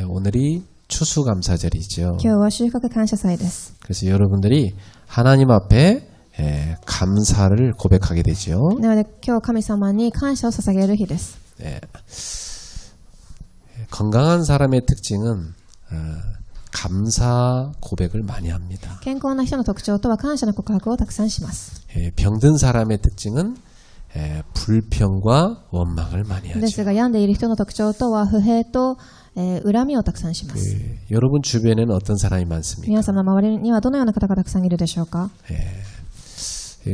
오늘이 추수감사절이죠. 今日は収穫感謝祭です。 그래서 여러분들이 하나님 앞에 감사를 고백하게 되죠. なので今日神様に感謝を捧げる日です。 건강한 사람의 특징은 감사 고백을 많이 합니다. 健康な人の特徴とは感謝の告白をたくさんします。 병든 사람의 특징은 불평과 원망을 많이 で 하죠. すが病んでいる人の特徴とは不平と恨みをたくさんします。 여러분 주변에는 어떤 사람이 많습니까? 皆様の周りにはどのような方がたくさんいるでしょうか。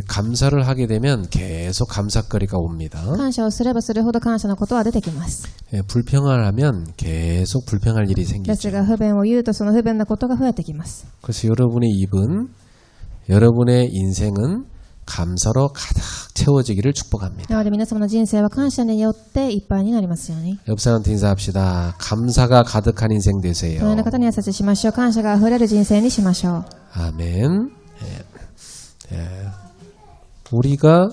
감사를 하게 되면 계속 감사거리가 옵니다. 感謝をすればするほど感謝のことは出てきます。 불평을 하면 계속 불평할 일이 です 생기죠. が不便を言うとその不便なことが増えてきます。 그래서 여러분의 입은 여러분의 인생은 감사로 가득 채워지기를 축복합니다. なので皆様の人生は感謝によっていっぱいになりますように。 옆 사람한테 인사합시다. 감사가 가득한 인생 そ 되세요. のような方に優ししましょう。感謝があふれる人生にしましょう。 아멘. 우리가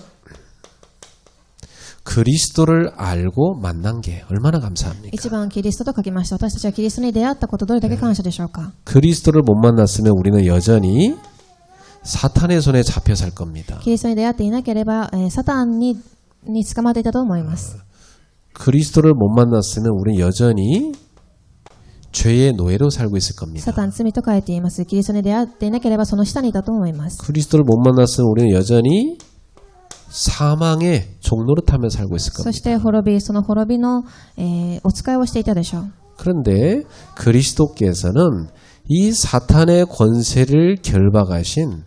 그리스도를 알고 만난 게 얼마나 감사합니까? 一番キリストと書きました。私たちはキリストに出会ったことどれだけ感謝でしょうか。 그리스도를 못 만났으면 우리는 여전히 사탄의 손에 잡혀 살 겁니다. キリストに出会っていなければ、サタンに捕まっていたと思います。 그리스도를 못 만났으면 우리는 여전히 죄의 노예로 살고 있을 겁니다. サタン罪と書いています。キリストに出会っていなければその下にいたと思います。 그리스도를 못 만났으면 우리는 여전히 사망의 종노릇하며 살고 있을 そ 겁니다. してその滅びの、お使いをしていたでしょう。 그런데 그리스도께서는 이 사탄의 권세를 결박하신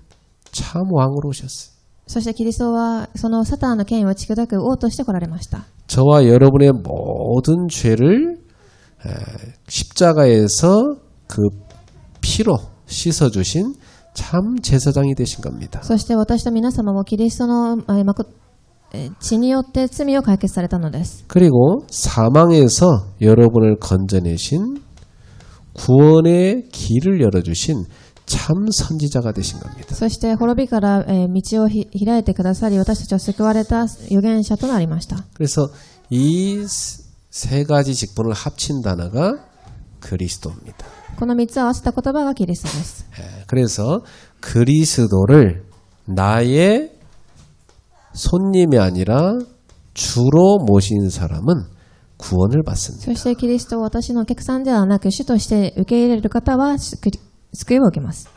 참 왕으로 오셨어요. そしてキリストはそのサタンの権威を打ち砕く王として来られました。 저와 여러분의 모든 죄를 십자가에서 그 피로 씻어주신 참 제사장이 되신 겁니다. そして私と皆様もキリストの血によって罪を解決されたのです。 그리고 사망에서 여러분을 건져내신 구원의 길을 열어주신 참 선지자가 되신 겁니다. そして滅びから道を開いてくださり、私たちを救われた預言者となりました。 그래서 이 세 가지 직분을 합친 단어가 그리스도입니다. この3つを合わせた言葉がキリストです。 그래서 그리스도를 나의 손님이 아니라 주로 모신 사람은 구원을 받습니다. そしてキリストを私のお客さんではなく主として受け入れる方は救いを受けます。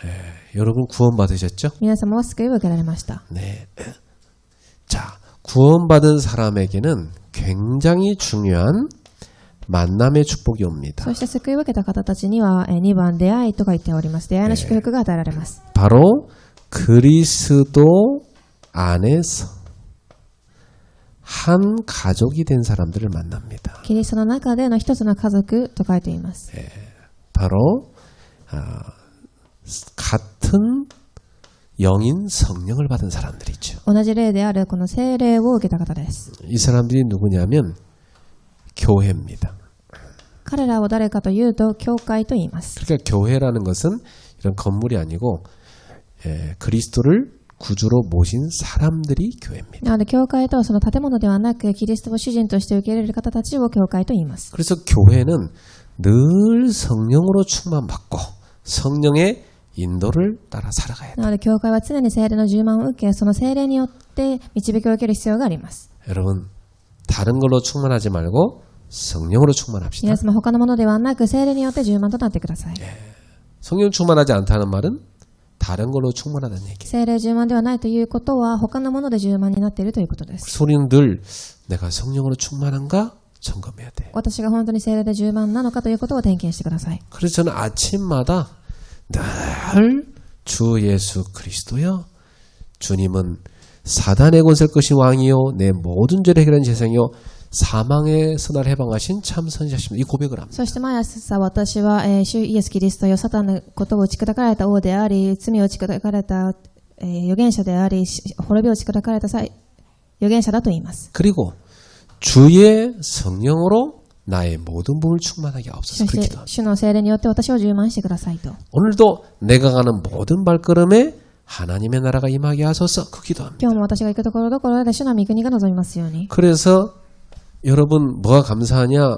여러분 구원 받으셨죠? 皆様は救いを受けられました。 네. 자, 구원받은 사람에게는 굉장히 중요한 만남의 축복이 옵니다. そして救いを受けた方たちには2番出会いと書いております。出会いの祝福が与えられます。 바로 그리스도 안에서 한 가족이 된 사람들을 만납니다. キリストの中での一つの家族と書いています。 바로 같은 영인 성령을 받은 사람들이죠. 同じ霊であるこの聖霊を受けた方です。 이 사람들이 누구냐면 교회입니다. 彼らは誰かというと教会と言います。 그러니까 교회라는 것은 이런 건물이 아니고 그리스도를 구주로 모신 사람들이 교회입니다. なので教会とはその建物ではなくキリストを主人として受け入れる方たちを教会と言います。 그래서 교회는 늘 성령으로 충만받고 성령의 인도를 따라 살아가야 돼요. なので教会は常に聖霊の充満を受け、その聖霊によって導きを受ける必要があります。 여러분 다른 걸로 충만하지 말고 성령으로 충만합시다. 皆様他のものではなく聖霊によって充満となってください。 성령 충만하지 않다는 말은 다른 걸로 충만하다는 얘기예요. 聖霊充満ではないということは他のもので充満になっているということです。 그래서 우리는 늘 내가 성령으로 충만한가 점검해야 돼요. 私が本当に聖霊で充満なのかということを点検してください。 그래서 저는 아침마다 늘 주 예수 그리스도여 주님은 사단의 권세를 끄신 왕이요 내 모든 죄를 해결한 재상이요 사망에서 날 해방하신 참 선지자십니다. 이 고백을 합니다. そして毎朝私は、主イエスキリストよサタンのことを打ち砕かれた王であり、罪を打ち砕かれた、預言者であり、滅びを打ち砕かれた預言者だと言います。 그리고 주의 성령으로 나의 모든 몸을 충만하게 하옵소서. そして主の聖霊によって私を充満してくださいと。 오늘도 내가 가는 모든 발걸음에 하나님의 나라가 임하게 하소서. 그 기도합니다. 今日も私が行くところどころで主の御国が望みますように。 그래서 여러분 뭐가 감사하냐?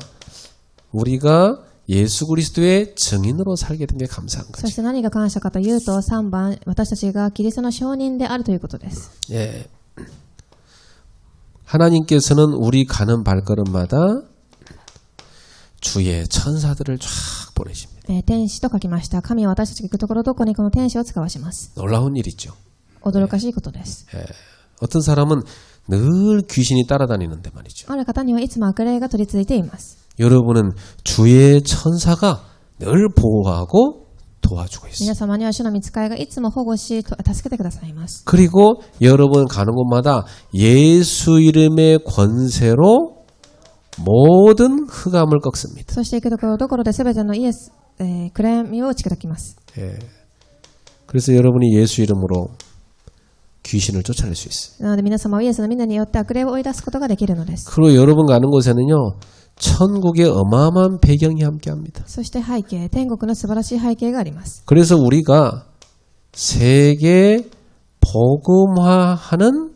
우리가 예수 그리스도의 증인으로 살게 된 게 감사한 そ 거죠. して何が感謝かというと、3番、私たちがキリストの証人であるということです。 예. 하나님께서는 우리 가는 발걸음마다 주의 천사들을 쫙 보내십니다. 天使と書きました。神は私たちが行くところどこにこの天使を使わします。 놀라운 일이죠. 驚かしいことです。 어떤 사람은 늘 귀신이 따라다니는데 말이죠. ある方にはいつも悪霊が取り付いています。 여러분은 주의 천사가 늘 보호하고 도와주고 있어요. 皆様には主の御使いがいつも保護し、助けてくださいます。 그리고 여러분 가는 곳마다 예수 이름의 권세로 모든 흑암을 꺾습니다. そして行くところどころで全てのイエス、暗闇を打ち砕きます。 예. 그래서 여러분이 예수 이름으로 귀신을 쫓아낼 수 있어요. なので皆様はイエスの皆によって悪霊を追い出すことができるのです。 그리고 여러분 가는 곳에는요, 천국의 어마어마한 배경이 함께합니다. そして背景、天国の素晴らしい背景があります。 그래서 우리가 세계 복음화하는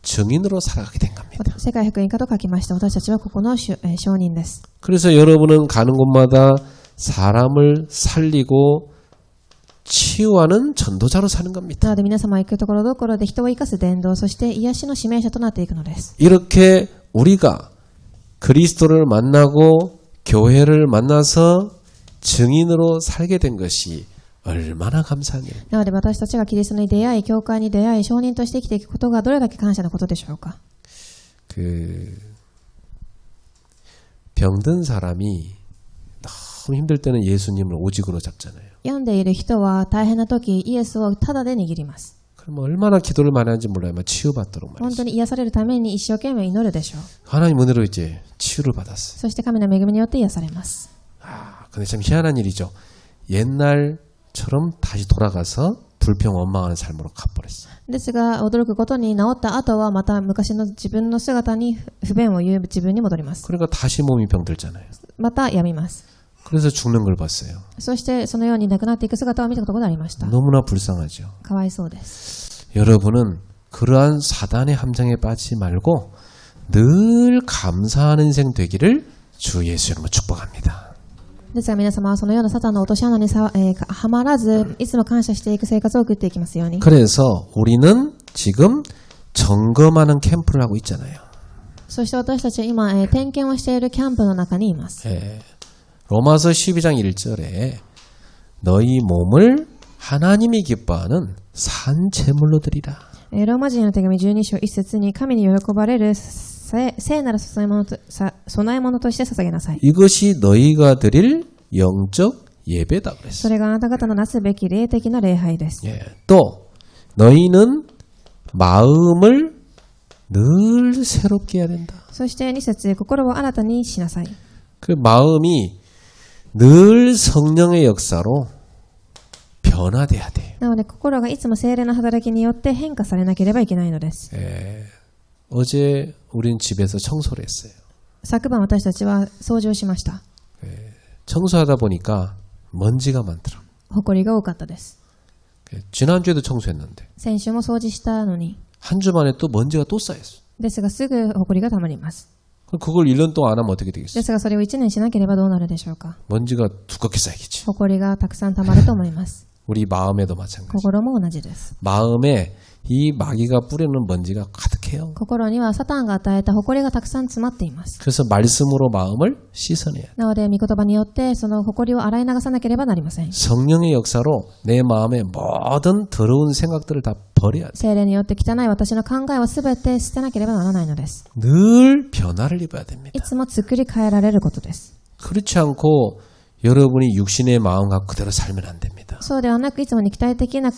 증인으로 살아가게 된 겁니다. 世界福音化と書きました。私たちはここの証人です。 그래서 여러분은 가는 곳마다 사람을 살리고 치유하는 전도자로 사는 겁니다. なので皆様は行くところどころで人を生かす伝道、そして癒しの指名者となっていくのです。 이렇게 우리가 그리스도를 만나고 교회를 만나서 증인으로 살게 된 것이 얼마나 감사한 일입니다. なので私たちがキリストに出会い、教会に出会い、証人として生きていくことがどれだけ感謝のことでしょうか。 병든 사람이 너무 힘들 때는 예수님을 오직으로 잡잖아요. 病んでいる人は大変な時、イエスをただで握ります。 그럼 얼마나 기도를 많이 하는지 몰라요. 치유받도록 本 말이죠. 当に癒されるために一生懸命祈るでしょう。 하나님 은혜로 이제 치유를 받았어요. そして神の恵みによって癒されます。 근데 참 희한한 일이죠. 옛날처럼 다시 돌아가서 불평 원망하는 삶으로 가버렸어요. ですが驚くことに治った後はまた昔の自分の姿に不便を言う自分に戻ります。 그러니까 다시 몸이 병들잖아요. また病みます。 그래서 죽는 걸 봤어요. そしてそのように亡くなっていく姿を見たことがありました。 너무나 불쌍하죠. かわいそうです。 여러분은 그러한 사단의 함정에 빠지지 말고 늘 감사하는 인생 되기를 주 예수 이름으로 축복합니다. ですが皆様はそのようなサタンの落とし穴にはまらず、いつも感謝していく生活を送っていきますように。 그래서 우리는 지금 점검하는 캠프를 하고 있잖아요. そして私たちは今、点検をしているキャンプの中にいます。 로마서 12장 1절에 너희 몸을 하나님이 기뻐하는 산 제물로 드리라. ローマ人の手紙12章1節に神に喜ばれる聖なる供え物として捧げなさい。 이것이 너희가 드릴 영적 예배다 そ 그랬어요. れがあなた方のなすべき霊的な礼拝です。 또 너희는 마음을 늘 새롭게 해야 된다. そして2節、心を新たにしなさい。 그 마음이 늘 성령의 역사로 변화돼야 돼요. なので心がいつも聖霊の働きによって変化されなければいけないのです。 어제 우린 집에서 청소를 했어요. 昨晩私たちは掃除をしました。 청소하다 보니까 먼지가 많더라고요. 埃が多かったです。 지난주에도 청소했는데 先週も掃除したのに、 한 주 만에 또 먼지가 또 쌓였어요. ですがすぐ埃がたまります。 그걸 1년 동안 안 하면 어떻게 で 되겠어요? すがそれを1年しなければどうなるでしょうか。 먼지가 두껍게 쌓이겠지. 埃がたくさんたまると思います。 우리 마음에도 마찬가지. 心も同じです。 마음에 이 마귀가 뿌리는 먼지가 가득해요. 心にはサタンが与えた埃がたくさん詰まっています。 그래서 말씀으로 마음을 씻어내야 돼. なので御言葉によってその埃を洗い流さなければなりません。 성령의 역사로 내 마음의 모든 더러운 생각들을 다 버려야 돼. 聖霊によって汚い私の考えをすべて捨てなければならないのです。 늘 변화를 입어야 됩니다. いつも作り変えられることです。 그렇지 않고 여러분이 육신의 마음 갖고 그대로 살면 안 됩니다. そうではなくいつも肉体的な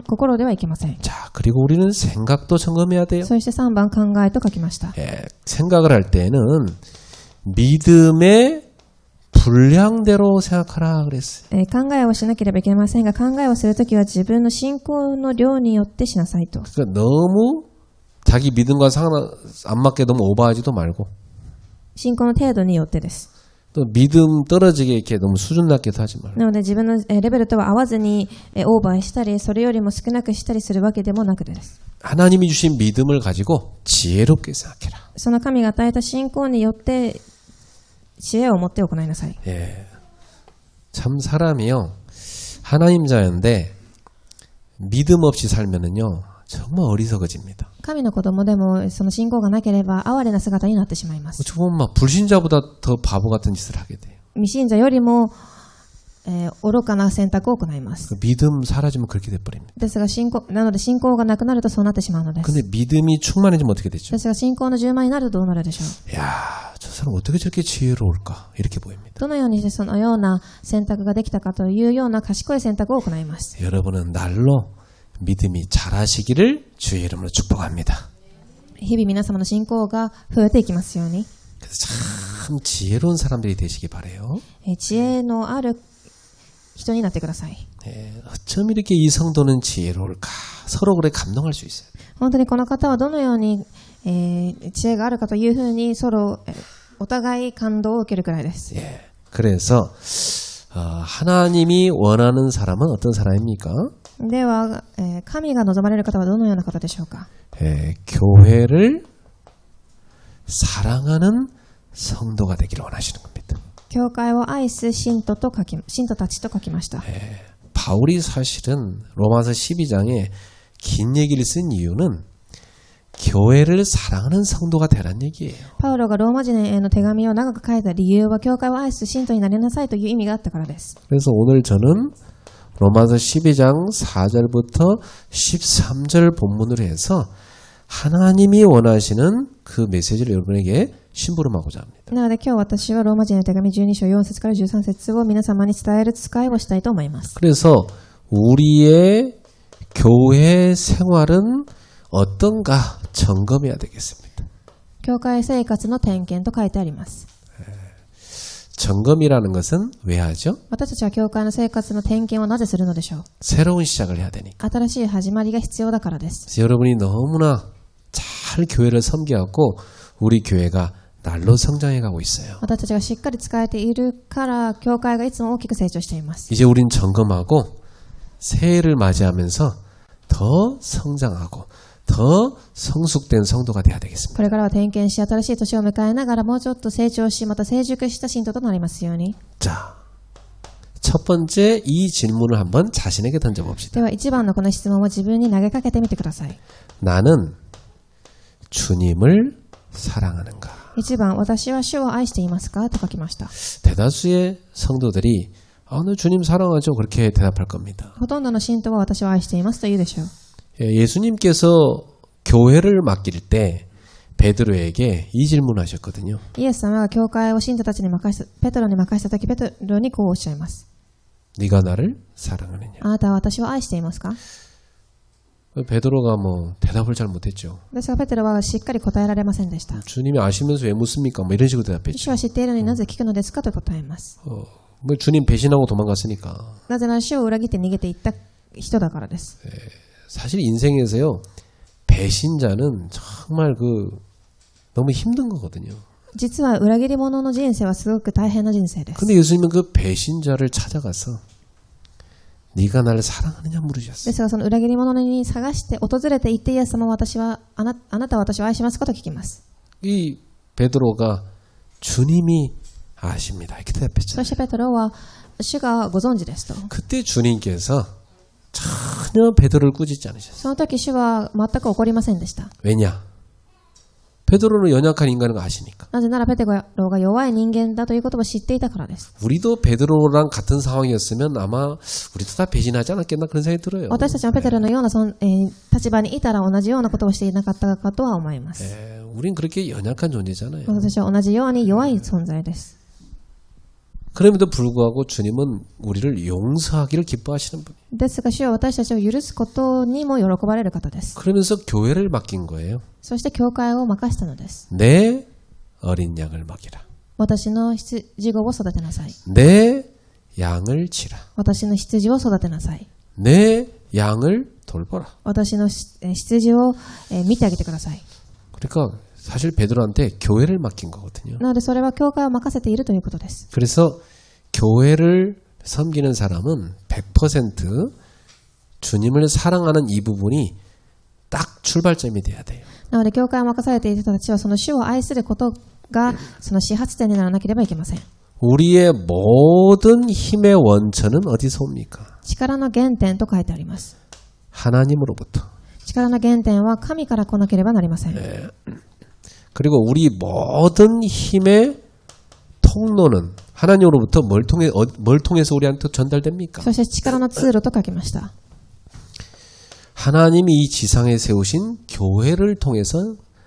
心ではいけません。 자, 그리고 우리는 생각도 점검해야 돼요. そして3番考えと書きました。 생각을 할 때는 믿음의 분량대로 생각하라 그랬어요. 考えをしなければいけませんが、考えをするときは自分の信仰の量によってしなさいと。 그러니까 너무 자기 믿음과 안 맞게 너무 오버하지도 말고 信仰の程度によってです。 또 믿음 떨어지게 이렇게 너무 수준 낮게도 하지 말고 なので自分のレベルとは合わずにオーバーしたり、それよりも少なくしたりするわけでもなくです。 하나님이 주신 믿음을 가지고 지혜롭게 생각해라. その神が与えた信仰によって知恵を持って行いなさい。참 사람이요. 하나님 자연데 믿음 없이 살면은요. 정말 어리석어집니다. 神の子供でもその信仰がなければ哀れな姿になってしまいます。 어찌 보면 막 불신자보다 더 바보 같은 짓을 하게 돼요. 未信者よりも、愚かな選択を行います。 그 믿음 사라지면 그렇게 돼버립니다. ですがなので信仰がなくなるとそうなってしまうのです。 근데 믿음이 충만해지면 어떻게 되죠? ですが信仰の充満になるとどうなるでしょう。 야, 저 사람 어떻게 저렇게 지혜로울까? 이렇게 보입니다. どのようにしてそのような選択ができたかというような賢い選択を行います。 여러분은 날로 믿음이 자라시기를 주의 이름으로 축복합니다. 日々皆様の信仰が増えていきますように。 그래서 참 지혜로운 사람들이 되시기 바라요. 知恵のある人になってください。 어쩜 이렇게 이 성도는 지혜로울까? 서로 그래 감동할 수 있어요. 本当にこの方はどのように、知恵があるかというふうにお互い感動を受けるくらいです。 그래서 하나님이 원하는 사람은 어떤 사람입니까? では、神が望まれる方はどのような方でしょうか。 교회를 사랑하는 성도가 되기를 원하시는 겁니다. 教会を愛す信徒たちと書きました。 바울이 사실은 로마서 12장에 긴 얘기를 쓴 이유는 교회를 사랑하는 성도가 되란 얘기예요. パウロがローマ人への手紙を長く書いた理由は教会を愛す信徒になりなさいという意味があったからです。 그래서 오늘 저는 로마서 12장 4절부터 13절 본문으로 해서 하나님이 원하시는 그 메시지를 여러분에게 심부름하고자 합니다. なので今日私はローマ人への手紙12章4節から13節を皆様に伝える使いをしたいと思います。 그래서 우리의 교회 생활은 어떤가 점검해야 되겠습니다. 教会生活の点検と書いてあります。 점검이라는 것은 왜 하죠? 私たちは教会の生活の点検をなぜするのでしょう。 새로운 시작을 해야 되니까. 新しい始まりが必要だからです。 그래서 여러분이 너무나 잘 교회를 섬겨갖고 우리 교회가 날로 성장해가고 있어요. 私たちがしっかり使えているから教会がいつも大きく成長しています。 이제 우린 점검하고 새해를 맞이하면서 더 성장하고 더 성숙된 성도가 돼야 되겠습니다. これからは点検し新しい年を迎えながらもうちょっと成長しまた成熟した信徒となりますように。 자, 첫 번째 이 질문을 한번 자신에게 던져봅시다. では一番のこの質問を自分に投げかけてみてください。 나는 주님을 사랑하는가? 1番、私は主を愛していますかと書きました。 대다수의 성도들이 네 주님 사랑하죠. 그렇게 대답할 겁니다. ほとんどの信徒は私を愛していますと言うでしょう。 예수님께서 교회를 맡길 때 베드로에게 이 질문하셨거든요. イエス様が教会を信徒たちにペトロに任せたとき、ペトロにこうおっしゃいます。 네가 나를 사랑하느냐? あなたは私を愛していますか？ 베드로가 대답을 잘 못했죠. ですがペテロはしっかり答えられませんでした。 주님이 아시면서 왜 묻습니까? 이런 식으로 主 대답했죠. は知っているのになぜ聞くのですかと答えます。 주님 배신하고 도망갔으니까. なぜなら主を裏切って逃げていった人だからです。 사실 인생에서요 배신자는 정말 너무 힘든 거거든요. 実は裏切り者の人生はすごく大変な人生です。 근데 예수님은 그 배신자를 찾아가서 네가 나를 사랑하느냐 で 물으셨어요. すがその裏切り者に探して訪れて行ってイエス様はあなたは私を愛しますかと聞きます。 이 베드로가 주님이 아십니다. 이렇게 そ 대답했잖아요. してペテロは主がご存知ですと。 그때 주님께서 전혀 베드로를 꾸짖지 않으셨어요. その時主は全く怒りませんでした。 왜냐? 베드로는 연약한 인간인 거 아시니까. なぜならペテロが弱い人間だということを知っていたからです。 우리도 베드로랑 같은 상황이었으면 아마 우리도 다 배신하지 않았겠나 그런 생각이 들어요. 私たちもペテロのような立場にいたら同じようなことをしていなかったかとは思います。 우린 그렇게 연약한 존재잖아요. 私は同じように弱い存在です。 그럼에도 불구하고 주님은 우리를 용서하기를 기뻐하시는 분이에요. ですが主は私たちを許すことにも喜ばれる方です。 그러면서 교회를 맡긴 거예요. そして教会を任したのです。 내 어린 양을 먹이라. 私の羊子を育てなさい。 내 양을 치라. 私の羊を育てなさい。 내 양을 돌보라. 私の羊を見てあげてください。 그러니까 사실 베드로한테 교회를 맡긴 거거든요. なのでそれは教会を任せているということです。 그래서 교회를 섬기는 사람은 100% 주님을 사랑하는 이 부분이 딱 출발점이 돼야 돼요. なので教会を任されている人たちはその主を愛することがその始発点にならなければいけません。 우리의 모든 힘의 원천은 어디서 옵니까? 力の原点と書いてあります。 하나님으로부터. 力の原点は神から来なければなりません。 그리고 우리 모든 힘의 통로는 하나님으로부터 뭘 통해서 우리한테 전달됩니까? そして力の通路と書きました。 하나님이 이 지상에 세우신 교회를 통해서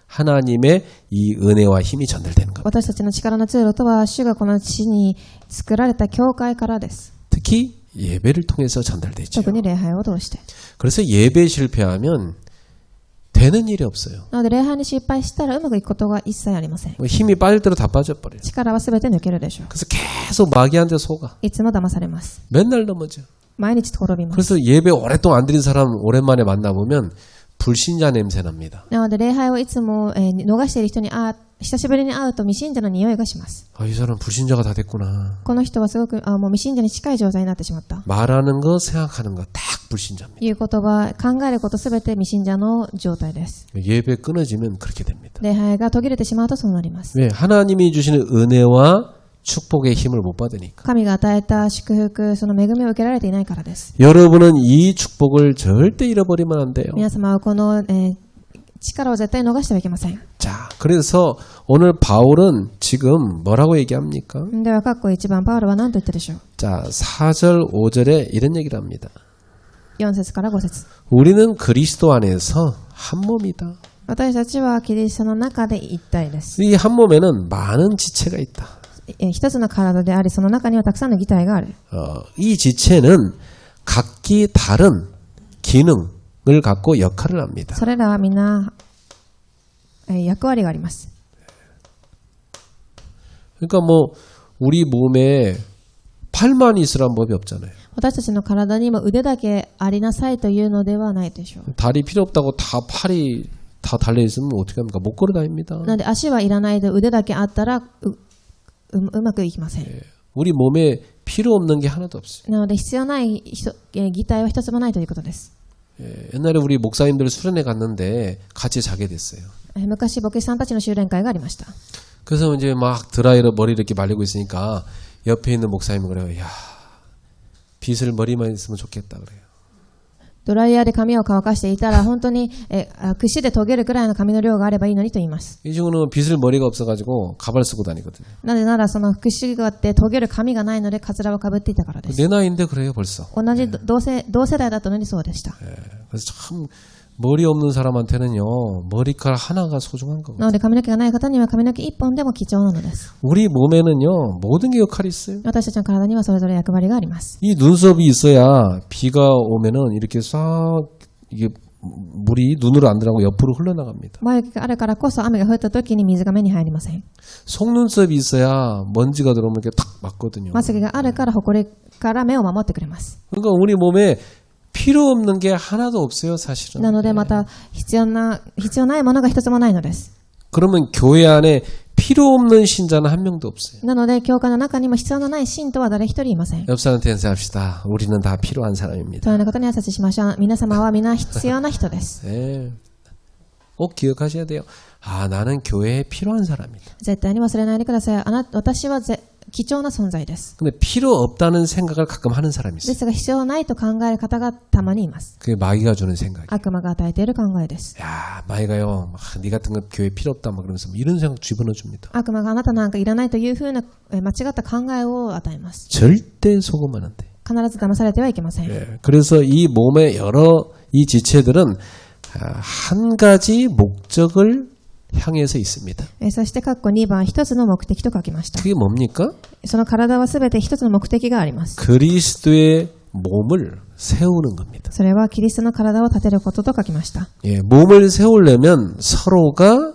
하나님의 이 은혜와 힘이 전달되는 겁니다. 私たちの力の通路とは主がこの地に作られた教会からです。 특히 예배를 통해서 전달되죠. 特に礼拝を通して。 그래서 예배 실패하면 되는 일이 없어요. なので礼拝に失敗したらうまくいくことが一切ありません。 힘이 빠질 대로 다 빠져버려요. 力はすべて抜けるでしょう。 그래서 계속 마귀한테 속아. いつも騙されます。 맨날 넘어져. 毎日転びます。 그래서 예배 오랫동안 안 드린 사람 오랜만에 만나보면 불신자 냄새 납니다. なので礼拝をいつも逃している人に久しぶりに会うと未信者の匂いがします。 이 사람 불신자가 다 됐구나. この人はすごくもう未信者に近い状態になってしまった。 말하는 거 생각하는 거 딱 불신자입니다. 言う言葉、考えることすべて未信者の状態です。 예배 끊어지면 그렇게 됩니다. 礼拝が途切れてしまうとそうなります。 왜? 하나님이 주시는 은혜와 축복의 힘을 못 받으니까. 神が与えた祝福、その恵みを受けられていないからです。 여러분은 이 축복을 절대 잃어버리면 안 돼요. 皆様はこの、力を絶対逃してはいけません。 자, 그래서 오늘 바울은 지금 뭐라고 얘기합니까? では、括弧1番、パウロは何と言ったでしょう。 자, 4절, 5절에 이런 얘기를 합니다. 4節から5節。 우리는 그리스도 안에서 한 몸이다. 私たちはキリストの中で一体です。 이 한 몸에는 많은 지체가 있다. 一つの体であり、その中にはたくさんの擬態がある。 이 지체는 각기 다른 기능을 갖고 역할을 합니다. それらはみんな、役割があります。 그러니까 뭐 우리 몸에 팔만 있으란 법이 없잖아요. 私たちの体にも腕だけありなさいというのではないでしょう。 다리 필요 없다고 다 팔이 다 달려 있으면 어떻게 합니까? 못 걸어 다닙니다. なので足はいらないで腕だけあったらうまくいきません。 우리 몸에 필요 없는 게 하나도 없어요. なので必要ない擬態は一つもないということです。 옛날에 우리 목사님들 수련회 갔는데 같이 자게 됐어요. 昔牧師さんたちの修練会がありました。 그래서 이제 막 드라이로 머리 이렇게 말리고 있으니까 옆에 있는 목사님이 그래요. 야, 빗을 머리만 있으면 좋겠다 그래요. ドライヤーで髪を乾かしていたら本当に櫛で研げるくらいの髪の量があればいいのにと言います。 이 친구는 빗을 머리가 없어가지고 가발 쓰고 다니거든요. なぜならその櫛があって研げる髪がないのでカツラをかぶっていたからです。 내 나이인데 그래요 벌써. 同じ同世代だったのにそうでした。 그래서 참 머리 없는 사람한테는요 머리카락 하나가 소중한 거거든요. なので髪の毛がない方には髪の毛一本でも貴重なのです。 우리 몸에는요 모든 게 역할이 있어요. 私たちの体にはそれぞれ役割があります。 이 눈썹이 있어야 비가 오면은 이렇게 싹 이게 물이 눈으로 안 들어가고 옆으로 흘러나갑니다. 眉毛があるからこそ雨が降った時に水が目に入りません。 속눈썹이 있어야 먼지가 들어오면 이렇게 탁 맞거든요. まつげがあるから埃から目を守ってくれます。 그러니까 우리 몸에 필요 없는 게 하나도 없어요, 사실은. なのでまた必要ないものが一つもないのです。 그러면 교회 안에 필요 없는 신자는 한 명도 없어요. なので教会の中にも必要のない信徒は誰一人いません。 옆 사람한테 인사합시다. 우리는 다 필요한 사람입니다. そういう方に挨拶しましょう。皆様は皆必要な人です。 네. 꼭 기억하셔야 돼요. 아, 나는 교회에 필요한 사람이다. 絶対に忘れないでください。私は貴重な存在です。 근데 필요 없다는 생각을 가끔 하는 사람이 で 있어요. すが必要ないと考える方がたまにいます。 그게 마귀가 주는 생각이에요. 悪魔が与えている考えです。 야, 마귀가요. 네 같은 거 교회 필요 없다 막 그러면서 이런 생각 집어넣어 줍니다. 悪魔があなたなんかいらないというふうな間違った考えを与えます。 절대 속으면 안 돼. 必ず騙されてはいけません。 예, 그래서 이 몸의 여러 이 지체들은 한 가지 목적을 향해서 있습니다. そして括弧2番一つの目的と書きました。 그게 뭡니까? その体はすべて一つの目的があります。 그리스도의 몸을 세우는 겁니다. それはキリストの体を立てることと書きました。 예, 몸을 세우려면 서로가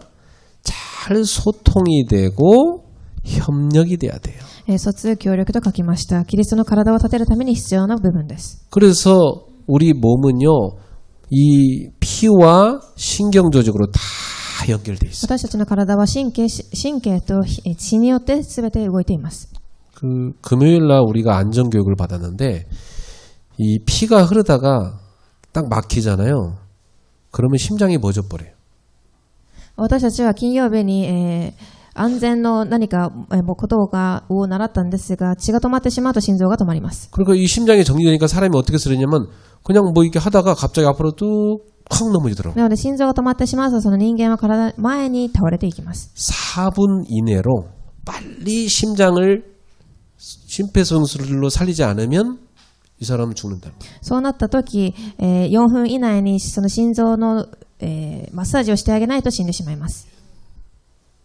잘 소통이 되고 협력이 돼야 돼요. 疎通協力と書きました。キリストの体を立てるために必要な部分です。 그래서 우리 몸은요, 이 피와 신경 조직으로 다 연결돼 있어요. 私たちの体は神経と血によって全て動いています。 그 금요일 날 우리가 안전 교육을 받았는데 이 피가 흐르다가 딱 막히잖아요. 그러면 심장이 멎어버려요. 私たちは金曜日に、安全の何かことを習ったんですが、血が止まってしまうと心臓が止まります。 그러니까 이 심장이 정지되니까 사람이 어떻게 쓰러지냐면 그냥 뭐 이렇게 하다가 갑자기 앞으로 뚝확 넘어지더라고. なので心臓が止まってしまうと、その人間は体前に倒れていきます。 4분 이내로 빨리 심장을 심폐소생술로 살리지 않으면 이 사람은 죽는다. そうなった時、4分以内にその心臓の、マッサージをしてあげないと死んでしまいます。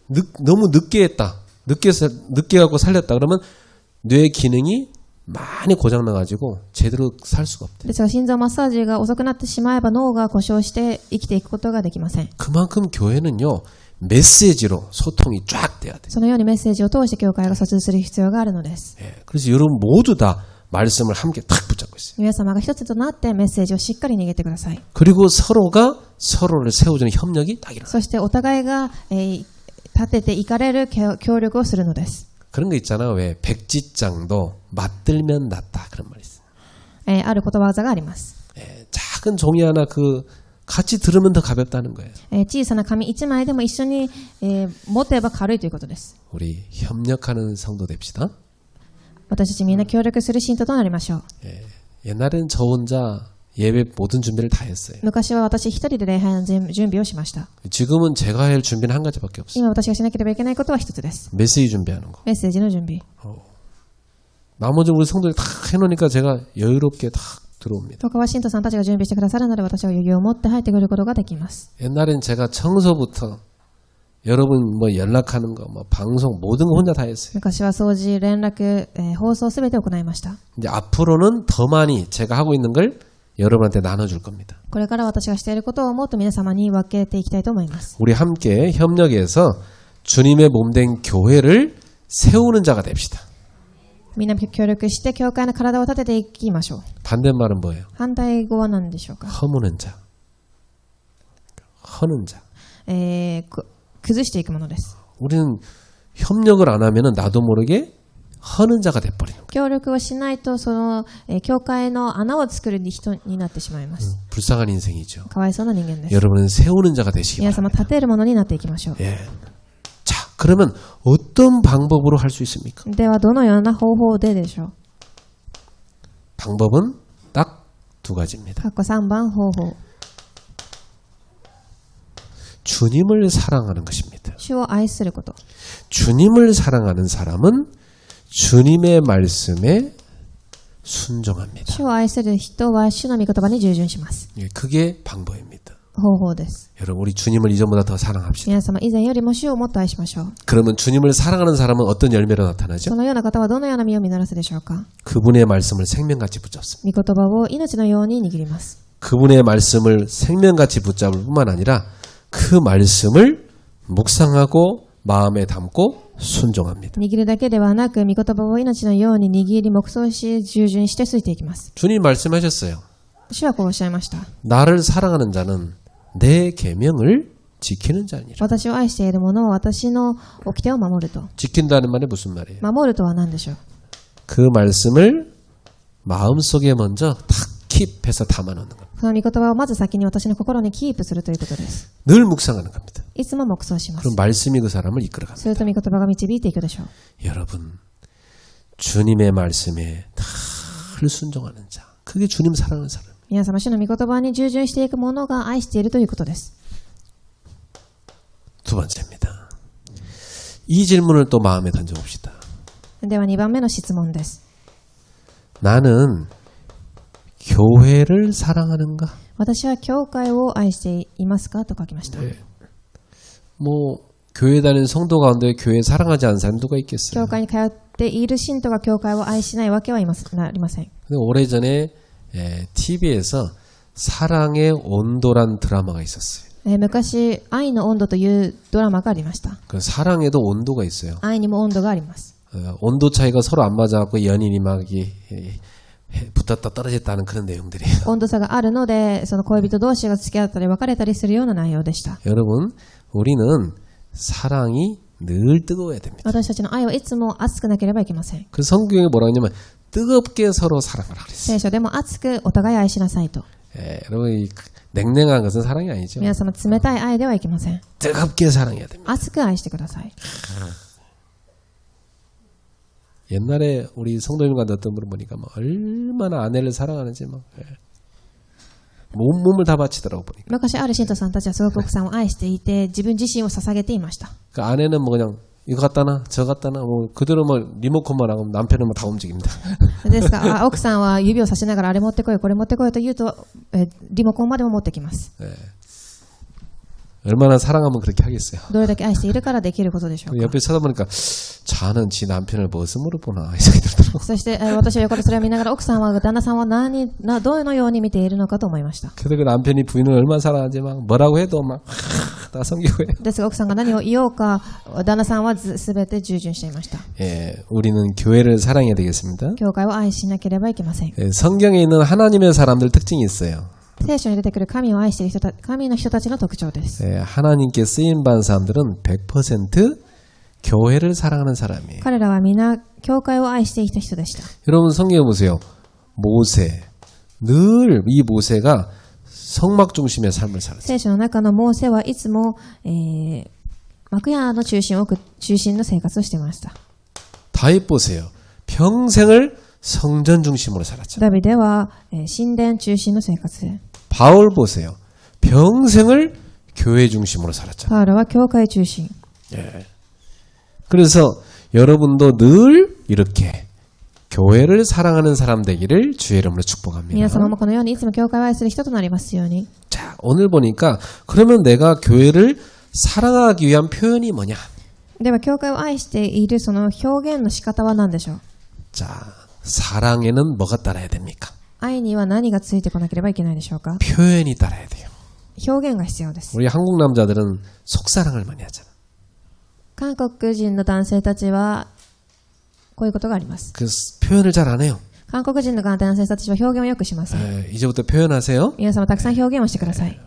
너무 늦게 했다. 늦게 갖고 살렸다. 그러면 뇌 기능이 많이 고장나가지고 제대로 살 수가 없대. ですが心臓マッサージが遅くなってしまえば脳が故障して生きていくことができません。 그만큼 교회는요 메시지로 소통이 쫙 돼야 돼. そのようにメッセージを通して教会が疎通する必要があるのです。 예, 그래서 여러분 모두 다 말씀을 함께 탁 붙잡고 있어요. 皆様が一つとなってメッセージをしっかり握ってください。 그리고 서로가 서로를 세워주는 협력이 딱 일어나. そしてお互いが、立てていかれる協力をするのです。 그런 거 있잖아. 왜 백지장도 맞들면 낫다 그런 말이 있어요. あることわざがあります。 예, 작은 종이 하나 같이 들으면 더 가볍다는 거예요. 小さな紙1枚でも一緒に、持てば軽いということです。 우리 협력하는 성도 됩시다. 私たちみんな協力する信徒となりましょう。 예, 옛날엔 저 혼자 예배 모든 준비를 다 했어요. 昔は私一人で礼拝の準備をしました。 지금은 제가 할 준비는 한 가지밖에 없어요. 今私がしなければいけないことは一つです。 메시지 준비하는 거. メッセージの準備。 나머지 우리 성도들이 다 해놓으니까 제가 여유롭게 다 들어옵니다. 他は信徒さんたちが準備してくださるので、私は余裕を持って入ってくることができます。 옛날엔 제가 청소부터 여러분 뭐 연락하는 거, 뭐 방송 모든 거 혼자 다 했어요. 昔は掃除、連絡、放送すべて行いました。 이제 앞으로는 더 많이 제가 하고 있는 걸 여러분한테 나눠줄 겁니다. これから私がしていることをもっと皆様に分けていきたいと思います。 우리 함께 협력해서 주님의 몸된 교회를 세우는 자가 됩시다. みんな協力して教会の体を立てていきましょう。 반대말은 뭐예요? 反対語は何でしょうか。 허무는 자. 허는 자. 崩していくものです。 우리는 협력을 안 하면은 나도 모르게 허는 자가 돼버리는 거예요. 協力をしないと、その、教会の穴を作る人になってしまいます。 불쌍한 인생이죠. かわいそうな人間です。 여러분은 세우는 자가 되시기 皆 바랍니다. 様立てるものになっていきましょう。 예. 자, 그러면 어떤 방법으로 할 수 있습니까? ではどのような方法ででしょう。 방법은 딱 두 가지입니다. 括弧3番方法。 주님을 사랑하는 것입니다. 主を愛すること。 주님을 사랑하는 사람은 주님의 말씀에 순종합니다. 主を愛する人は主の御言葉に従順します。 예, 그게 방법입니다. 方法です。 여러분, 우리 주님을 이전보다 더 사랑합시다. 皆様以前よりも主をもっと愛しましょう。 그러면 주님을 사랑하는 사람은 어떤 열매로 나타나죠? そのような方はどのような実を実らすでしょうか。 그분의 말씀을 생명같이 붙잡습니다. 御言葉を命のように握ります。 그분의 말씀을 생명같이 붙잡을 뿐만 아니라 그 말씀을 묵상하고 마음에 담고 순종합니다. 握るだけではなく、御言葉を命のように握り、黙想し、従順してついていきます。 주님 말씀하셨어요. 主はこうおっしゃいました。 나를 사랑하는 자는 내 계명을 지키는 자니라. 私を愛している者は私の掟を守ると。 지킨다는 말이 무슨 말이에요? 守るとは何でしょう。 그 말씀을 마음속에 먼저 탁 킵해서 담아놓는 겁니다. その御言葉をまず先に私の心にキープするということです。 늘 묵상하는 겁니다. いつも黙想します。 그럼 말씀이 그 사람을 이끌어갑니다. すると御言葉が導いていくでしょう。 여러분, 주님의 말씀에 늘 순종하는 자, 그게 주님 사랑하는 사람. 皆様、主の御言葉に従順していく者が愛しているということです。 두 번째입니다. 이 질문을 또 마음에 던져봅시다. では2番目の質問です。 나는 교회를 사랑하는가? 私は教会を愛していますかと書きました。 뭐 교회 다니는 성도 가운데 교회 사랑하지 않는 사람 누가 있겠어요? 教会に通っている信徒が教会を愛しないわけはありません。 근데 오래전에 TV에서 사랑의 온도란 드라마가 있었어요. 昔、愛の温度というドラマがありました。 그 사랑에도 온도가 있어요. 愛にも温度があります。 온도 차이가 서로 안 맞아갖고 연인이 막 붙었다 떨어졌다 하는 그런 내용들이에요. 温度差があるので、その恋人同士が付き合ったり別れたりするような内容でした。 여러분, 우리는 사랑이 늘 뜨거워야 됩니다. 私たちの愛はいつも熱くなければいけません。 그 성경에 뭐라고 하냐면 뜨겁게 서로 사랑하라 그랬어요. 聖書でも熱くお互い愛しなさいと。 여러분 냉랭한 것은 사랑이 아니죠. 皆様冷たい愛ではいけません。 뜨겁게 사랑해야 됩니다. 熱く愛してください。 옛날에 우리 성도님과 어떤 분을 보니까 막 얼마나 아내를 사랑하는지 막 몸을 다 바치더라고 보니까. 昔ある信徒さんたちはすごく奥さんを愛していて、自分自身を捧げていました。 그 아내는 뭐 그냥 이거 갖다 놔, 저거 갖다 놔, 뭐 그대로 뭐 리모컨만 하고 남편은 뭐 다 움직입니다. ですが、奥さんは指をさしながらあれ持ってこい、これ持ってこいと言うと、リモコンまでも持ってきます。 얼마나 사랑하면 그렇게 하겠어요. どれだけ愛しているからできることでしょうか。 옆에 쳐다보니까 자는 지 남편을 무엇으로 보나 이 생각이 들더라고. そして、私は横でそれを見ながら、奥さんは旦那さんはどのように見ているのかと思いました。 그래서 그 남편이 부인을 얼마나 사랑하는지 막 뭐라고 해도 막 다 섬기고 해요. ですが奥さんが何を言おうか、旦那さんはすべて従順していました。 예, 우리는 교회를 사랑해야 되겠습니다. 教会を愛しなければいけません。 예, 성경에 있는 하나님의 사람들 특징이 있어요. 聖書に出てくる神を愛している神の人たちの特徴です。 예, 하나님께 쓰임받은 사람들은 100% 교회를 사랑하는 사람이에요. 彼らは皆教会を愛していた人でした。 여러분 성경에 보세요. 모세. 늘 이 모세가 성막 중심의 삶을 살았어요. 聖書の中のモーセはいつも、幕屋の中心の生活をしていました。 다윗 보세요. 평생을 성전 중심으로 살았죠. ダビデは、神殿中心の生活で。 바울 보세요. 평생을 교회 중심으로 살았죠. パウロは教会中心。 예. 그래서 여러분도 늘 이렇게 교회를 사랑하는 사람 되기를 주의 이름으로 축복합니다. 皆様もこのようにいつも教会を愛する人となりますように。 자, 오늘 보니까 그러면 내가 교회를 사랑하기 위한 표현이 뭐냐? では教会を愛しているその表現の仕方は何でしょう。 자, 사랑에는 뭐가 따라야 됩니까? 愛には何がついてこなければいけないでしょうか。 표현이 따라야 돼요. 表現が必要です。 우리 한국 남자들은 속사랑을 많이 하잖아. 韓国人の男性たちはこういうことがあります。 그 표현을 잘 안 해요. 韓国人の男性たちは表現をよくしません。 이제부터 표현하세요. 皆様たくさん表現をしてください。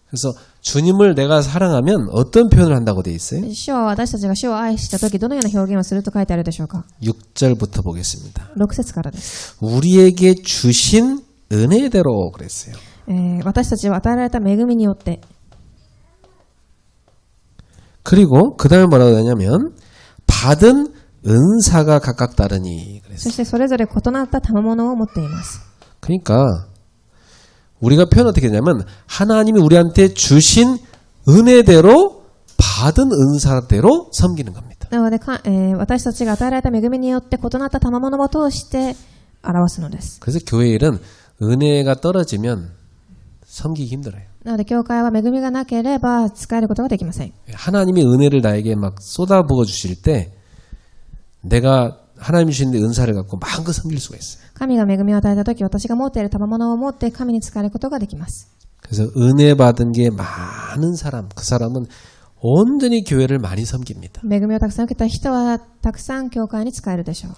그래서 주님을 내가 사랑하면 어떤 표현을 한다고 돼 있어요? 主は私たちが主を愛したときどのような表現をすると書いてあるでしょうか。 6절부터 보겠습니다. 6節からです。 우리에게 주신 은혜대로 그랬어요. 私たちは与えられた恵みによって。 그리고 그 다음에 뭐라고 하냐면 받은 은사가 각각 다르니 そ 그랬어요. してそれぞれ異なった賜物を持っています。 그러니까 우리가 표현 어떻게 하냐면 하나님이 우리한테 주신 은혜대로 받은 은사대로 섬기는 겁니다. なので私たちが与えられた恵みによって異なった賜物を通して表すのです。 그래서 교회 일은 은혜가 떨어지면 섬기기 힘들어요. なので教会は恵みがなければ使えることができません。 하나님이 은혜를 나에게 막 쏟아부어 주실 때 내가 하나님이 주신 은사를 갖고 마음껏 섬길 수가 있어요. 神が恵みを与えたとき、私が持っている賜物を持って神に使えることができます。 그래서 은혜 받은 게 많은 사람, 그 사람은 온전히 교회를 많이 섬깁니다. 恵みをたくさん受けた人はたくさん教会に使えるでしょう。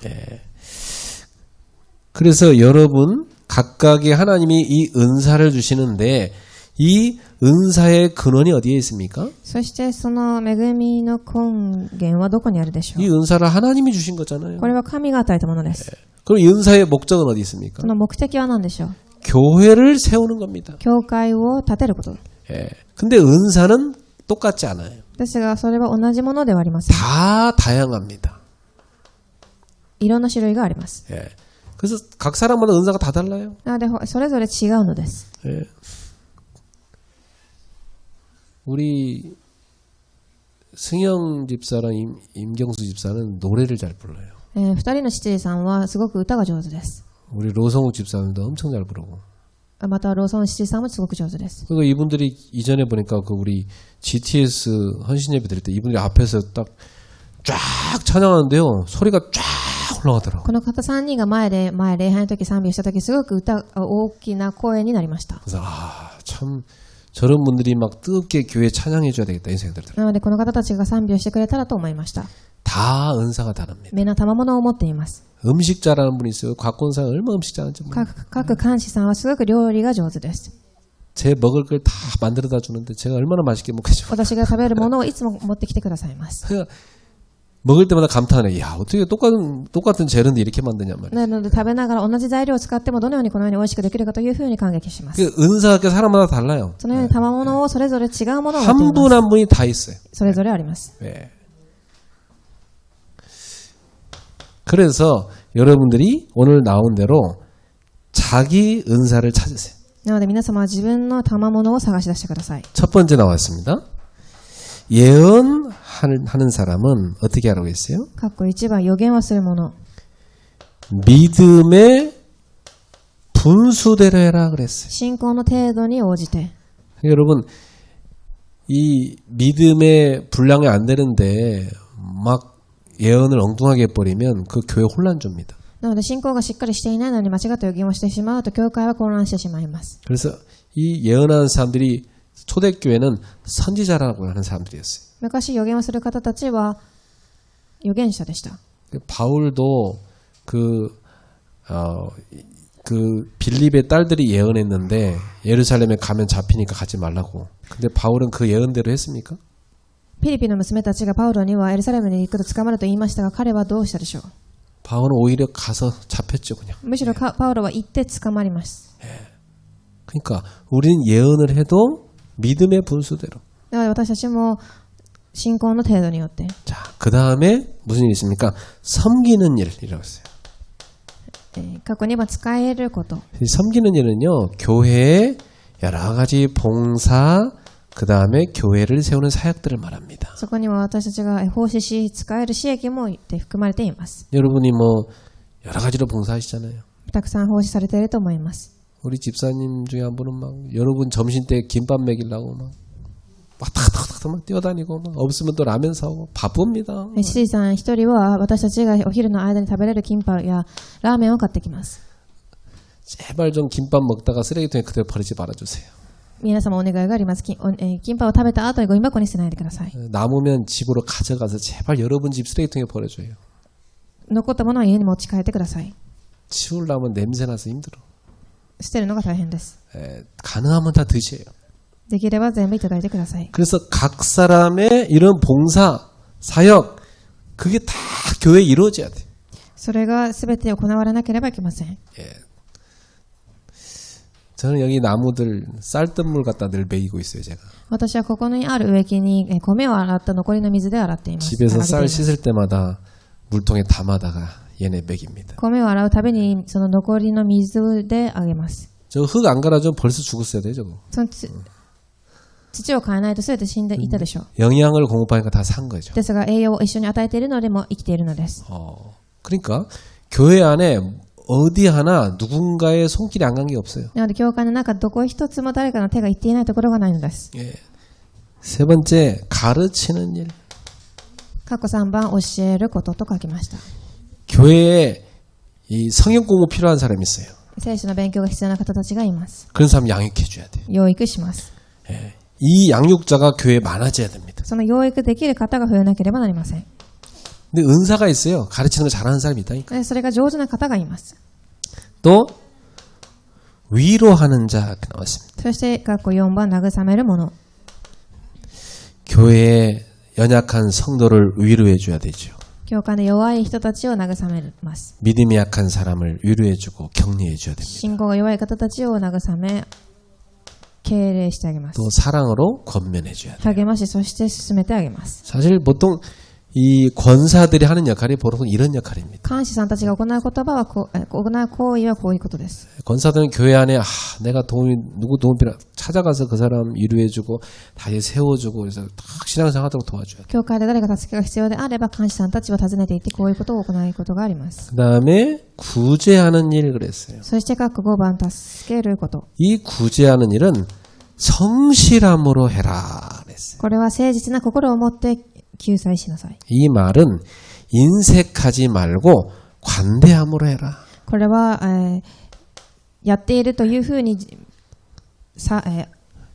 그래서 여러분 각각의 하나님이 이 은사를 주시는데 이 은사의 근원이 어디에 있습니까? そしてその恵みの根源はどこにあるでしょ 이 う。 은사를 하나님이 주신 거잖아요. これは神が与えたものです。 그럼 이 은사의 목적은 어디 있습니까? その目的は何でしょう。 교회를 세우는 겁니다. 教会を建てること。 근데 은사는 똑같지 않아요. ですがそれは同じものではありません。 다 다양합니다. いろんな種類があります。 그래서 각 사람마다 은사가 다 달라요. なのでそれぞれ違うのです。 우리 승영 집사랑 임경수 집사는 노래를 잘 불러요. 二人の執事さんはすごく歌が上手です。 우리 로성욱 집사님도 엄청 잘 부르고. またローソン執事さんもすごく上手です。 그리고 이분들이 이전에 보니까 그 우리 GTS 헌신 예배 드릴 때 이분들이 앞에서 딱 쫙 찬양하는데요. 소리가 쫙 올라가더라고요. この方3人が前礼拝の時賛美をした時すごく大きな声になりました。 그래서 참 저런 분들이 막 뜨겁게 교회 찬양해 줘야 되겠다 이 생각이 들더라고요. なのでこの方たちが賛美をしてくれたらと思いました。 다 은사가 다릅니다. みんな賜物を持っています。 음식 잘하는 분이 있어요. 곽권상 얼마나 음식 잘하는지 몰라요. 各監視さんはすごく料理が上手です。 제 먹을 걸 다 만들어다 주는데 제가 얼마나 맛있게 먹겠죠. 私が食べるものをいつも持ってきてくださいます。 먹을 때마다 감탄해. 야, 어떻게 똑같은 재료인데 이렇게 만드냐 말이야. なので食べながら同じ材料を使ってもどのようにこのように美味しくできるかというふうに感激します。 그 은사가 사람마다 달라요. そのように賜物をそれぞれ違うものを持ってい 한 ま 분 す。 한 분이 다 있어요. それぞれあります。 예. 그래서 여러분들이 오늘 나온 대로 자기 은사를 찾으세요. なので皆様は自分の賜物を探し出してください。 첫 번째 나왔습니다. 예언하는 사람은 어떻게 하라고 했어요? かっこ1番、予言をする者。 믿음의 분수대로 해라 그랬어요. 信仰の程度に応じて。 여러분 이 믿음의 분량이 안 되는데 막 예언을 엉뚱하게 해버리면 그 교회 혼란 줍니다. なので信仰がしっかりしていないのに間違った予言をしてしまうと教会は混乱してしまいます。 그래서 이 예언하는 사람들이 초대교회는 선지자라고 하는 사람들이었어요. 昔予言をする方たちは預言者でした。 바울도 그 빌립의 딸들이 예언했는데 예루살렘에 가면 잡히니까 가지 말라고. 근데 바울은 그 예언대로 했습니까? フィリピンの娘たちがパウロにはエルサレムに行くと捕まると言いましたが、彼はどうしたでしょう。 바울은 오히려 가서 잡혔죠 그냥. むしろパウロは行って捕まります。 그러니까 우리는 예언을 해도 믿음의 분수대로. だから私たちも信仰の程度によって。 자, 그 다음에 무슨 일이 있습니까? 섬기는 일이라고 했어요. 過去には使えること。 이 섬기는 일은요, 교회에 여러 가지 봉사, 그 다음에 교회를 세우는 사역들을 말합니다. そこには私たちが奉仕し使える私益も含まれています。 여러분이 뭐 여러 가지로 봉사하시잖아요. たくさん奉仕されていると思います。 우리 집사님 중에 한 분은 막 여러분 점심 때 김밥 먹이려고 막 왔다갔다 막 뛰어다니고 막 없으면 또 라면 사오고 바쁩니다. シティさん一人は私たちがお昼の間に食べれるキンパやラーメンを買ってきます。 제발 좀 김밥 먹다가 쓰레기통에 그대로 버리지 말아주세요. 皆様お願いがあります。キンパを食べた後にゴミ箱に捨てないでください。 남으면 집으로 가져가서 제발 여러분 집 쓰레기통에 버려줘요. 残ったものは家に持ち帰ってください。 치우려면 냄새나서 힘들어. 捨てるのが大変です。 가능하면 다 드세요. できれば全部いただいてください。 그래서 각 사람의 이런 봉사, 사역, 그게 다 교회에 이루어져야 돼. それが全て行われなければいけません。 저는 여기 나무들 쌀뜨물 갖다 늘 먹이고 있어요, 제가. 私はここにある植木に米を洗った残りの水で洗っています。 집에서 洗ってい 쌀 ます 씻을 때마다 물통에 담아다가 얘네 먹입니다. 米を洗うたびにその残りの水であげます。 저 흙 안 갈아주면 벌써 죽었어야 돼, 저거. その土を変えないと全て死んでいたでしょう。 영양을 공급하니까 다 산 거죠. ですが栄養を一緒に与えているのでも生きているのです。 그러니까 교회 안에 어디 하나 누군가의 손길이 안 간 게 없어요. なので教会の中どこ一つも誰かの手が行っていないところがないのです。 세 번째, 가르치는 일. 過去3番教えることと書きました。 교회에 이 성역 공부 필요한 사람이 있어요. 聖書の勉強が必要な方たちがいます。 그런 사람 양육해줘야 돼요. 養育します。 이 양육자가 교회에 많아져야 됩니다. その養育できる方が増えなければなりません。 근데 은사가 있어요. 가르치는 거 잘하는 사람이 있다니까. それが上手な方がいます。 또 위로하는 자 이렇게 나왔습니다. そして過去4番慰めるもの。 교회에 연약한 성도를 위로해줘야 되죠. 教会の弱い人たちを慰めます。 믿음이 약한 사람을 위로해주고 격려해줘야 됩니다. 信仰が弱い方たちを慰め敬礼してあげます。 또 사랑으로 권면해줘야 돼요. 励まし、そして進めてあげます。 사실 보통 이 권사들이 하는 역할이 보통 이런 역할입니다. 監視さんたちが行う言葉は行う行為はこういうことです。 권사들은 교회 안에 내가 누구 도움 필요 찾아가서 그 사람 위로해주고 다시 세워주고 그래서 딱 신앙생활하도록 도와줘요. 教会で誰か助けが必要であれば監視さんたちを訪ねていってこういうことを行うことがあります。 그 다음에 구제하는 일 그랬어요. そして各5番助けること。 이 구제하는 일은 성실함으로 해라 그랬어요. これは誠実な心を持って救済しなさい。 이 말은 인색하지 말고 관대함으로 해라. これは、やっているというふうに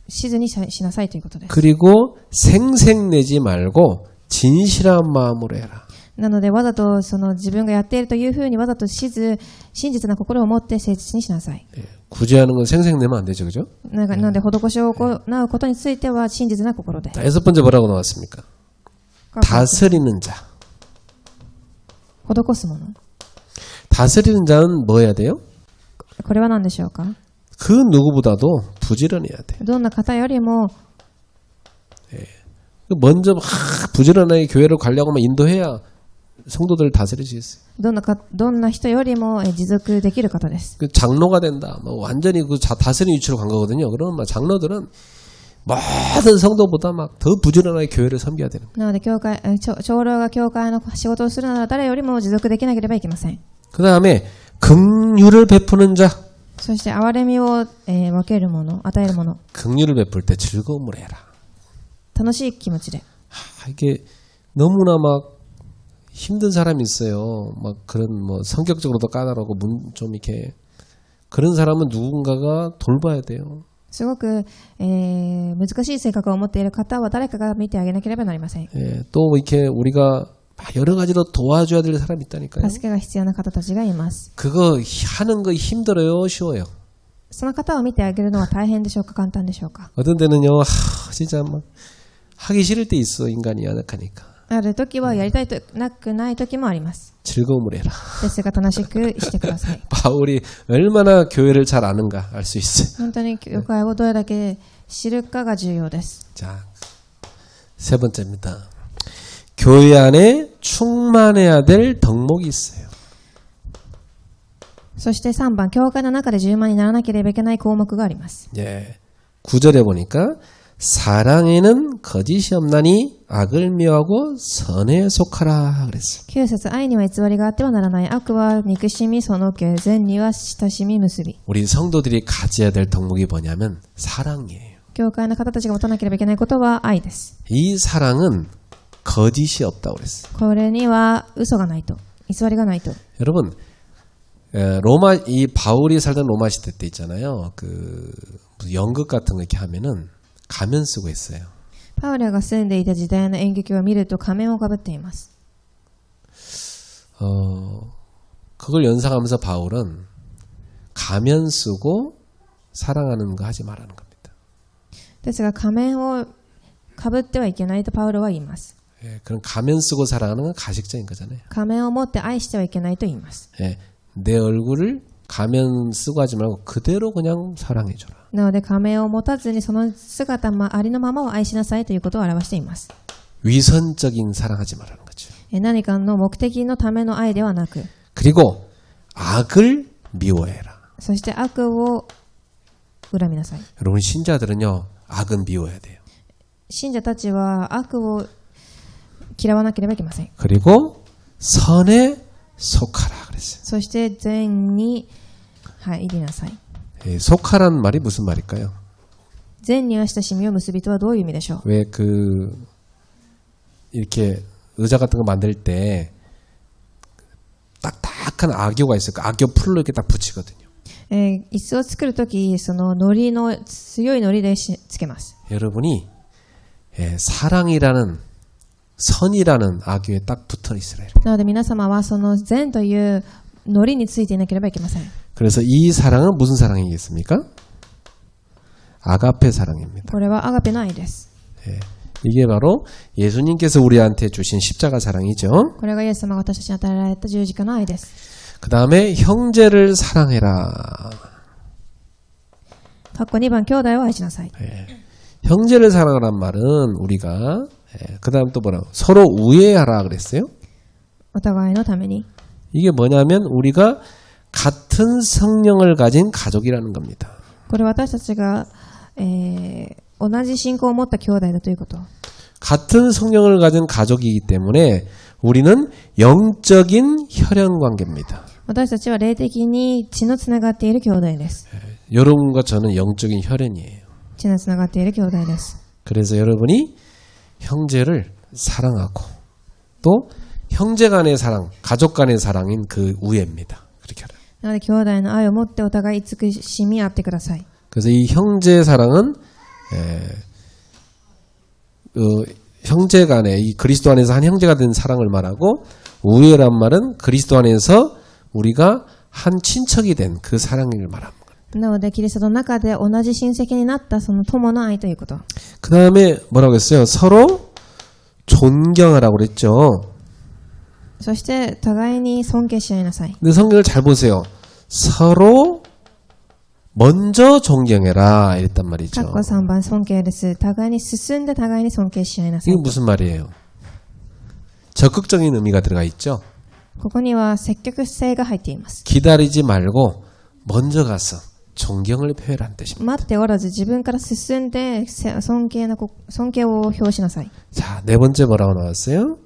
しずにしなさいということです。 그리고 생색내지 말고 진실한 마음으로 해라. なのでわざとその自分がやっているというふうにわざとしず真実な心を持って誠実にしなさい。 구제하는 건 생색내면 안 되죠, 그죠? なので施しを行うことについては真実な心で。 자, 6번째 뭐라고 나왔습니까? 다스리는 자. 施すもの。 다스리는 자는 뭐 해야 돼요? これは何でしょうか。 그 누구보다도 부지런해야 돼. どんな方よりも 먼저 막 부지런하게 교회를 관리하고 막 인도해야 성도들을 다스릴 수 있어요. どんな人よりも持続できる方です。 그 장로가 된다. 뭐 완전히 그 다스리는 위치로 간 거거든요. 그러면 막 장로들은 모든 성도보다 막 더 부지런하게 교회를 섬겨야 되는 거예요. なので長老が教会の仕事をするなら誰よりも持続できなければいけません。 그 다음에 긍휼을 베푸는 자. そして憐れみを、分けるもの、与えるもの。 긍휼을 베풀 때 즐거움을 해라. 楽しい気持ちで。 이게 너무나 막 힘든 사람이 있어요. 막 그런 뭐 성격적으로도 까다롭고 좀 이렇게 그런 사람은 누군가가 돌봐야 돼요. すごく、難しい性格を持っている方は誰かが見てあげなければなりません。 예, 또 이렇게 우리가 여러 가지로 도와줘야 될 사람이 있다니까요. 助けが必要な方たちがいます。 그거 하는 거 힘들어요, 쉬워요? その方を見てあげるのは大変でしょうか、簡単でしょうか。 어떤 때는요, 진짜 막 하기 싫을 때 있어, 인간이 연약하니까. ある時はやりたいとなくない時もあります。 즐거움을 해라. ですが楽しくしてください。 바울이 얼마나 교회를 잘 아는가 알 수 있어요. 本当に教会をどれだけ知るかが重要です。 자, 세 번째입니다. 교회 안에 충만해야 될 덕목이 있어요. そして3番、教会の中で充満にならなければいけない項目があります。 예. 9절에 보니까 사랑에는 거짓이 없나니 악을 미워하고 선에 속하라 그랬어요. 9節、愛には偽りがあってはならない。悪は憎しみ、そのけ、善には親しみ結び。 우리 성도들이 가져야 될 덕목이 뭐냐면 사랑이에요. 教会の方たちが持たなければいけないことは愛です。 이 사랑은 거짓이 없다고 그랬어요. これには嘘がないと。偽りがないと。 여러분, 이 바울이 살던 로마 시대 때 있잖아요. 그 무슨 연극 같은 거 이렇게 하면은 가면 쓰고 있어요. パウロが住んでいた時代の演劇を見ると仮面をかぶっています。 그걸 연상하면서 바울은 가면 쓰고 사랑하는 거 하지 말라는 겁니다. ですが仮面をかぶってはいけないとパウロは言います。 예, 그런 가면 쓰고 사랑하는 건 가식적인 거잖아요. 仮面を持って愛してはいけないと言います。 예, 내 얼굴을 가면 쓰고 하지 말고 그대로 그냥 사랑해줘라. なので仮面を持たずにその姿ありのままを愛しなさいということを表しています。 위선적인 사랑하지 말라는 거죠. 何かの目的のための愛ではなく、 그리고 악을 미워해라. そして悪を恨みなさい。 여러분 신자들은요 악은 미워야 돼요. 信者たちは悪を嫌わなければいけません。 그리고 선에 속하라 그랬어요. そして善に入りなさい。 예, 속하란 말이 무슨 말일까요? 善には親しみを結びとはどういう意味でしょう。 왜 이렇게 의자 같은 거 만들 때 딱딱한 악교가 있어요. 그 악교 풀로 이렇게 딱 붙이거든요. 椅子を作るとき、その強い糊でつけます。 여러분이 사랑이라는 선이라는 악교에 딱 붙어 있으라. なので皆様はその善という糊についていなければいけません。 그래서 이 사랑은 무슨 사랑이겠습니까? 아가페 사랑입니다. これはアガペの愛です。 이게 바로 예수님께서 우리한테 주신 십자가 사랑이죠. これがイエス様が私たちに与えられた十字架の愛です。 그 다음에 형제를 사랑해라. 2番、兄弟を愛しなさい。 형제를 사랑하란 말은 우리가 그 다음 또 뭐라고 서로 우애하라 그랬어요. お互いのために。 이게 뭐냐면 우리가 같은 성령을 가진 가족이라는 겁니다. これは私たちが、同じ信仰を持った兄弟だということ。 같은 성령을 가진 가족이기 때문에 우리는 영적인 혈연 관계입니다. 私たちは霊的に血のつながっている兄弟です。 여러분과 저는 영적인 혈연이에요. 血のつながっている兄弟です。 그래서 여러분이 형제를 사랑하고 또 형제 간의 사랑, 가족 간의 사랑인 그 우애입니다. 그렇게 하라. なので兄弟の愛を持ってお互い慈しみ合ってください。 그래서 이 형제 사랑은 형제 간의 이 그리스도 안에서 한 형제가 된 사랑을 말하고 우애란 말은 그리스도 안에서 우리가 한 친척이 된 그 사랑을 말합니다. なのでキリストの中で同じ親戚になったその友の愛ということ。 그 다음에 뭐라고 했어요? 서로 존경하라고 그랬죠. そして互いに尊敬し合いなさい。 근데 성경을 잘 보세요. 서로 먼저 존경해라 이랬단 말이죠. 括弧3番尊敬です。互いに進んで互いに尊敬し合いなさい 이게 。 무슨 말이에요? 적극적인 의미가 들어가 있죠. ここには積極性が入っています。 기다리지 말고 먼저 가서 존경을 표현한 뜻입니다. 待っておらず自分から進んで尊敬を表しなさい。 자, 네 번째 뭐라고 나왔어요?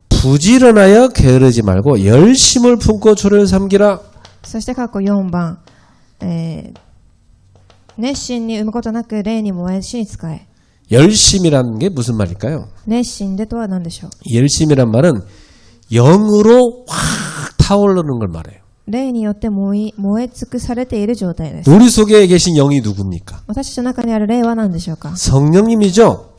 부지런하여 게으르지 말고 열심을 품고 주를 섬기라. そして括弧4番、熱心に生むことなく霊に燃え主に仕え。 열심이라는 게 무슨 말일까요? 熱心でとは何でしょう。 열심이란 말은 영으로 확 타오르는 걸 말해요. 霊によって燃え尽くされている状態です。 우리 속에 계신 영이 누굽니까? 私たちの中にある霊は何でしょうか。 성령님이죠.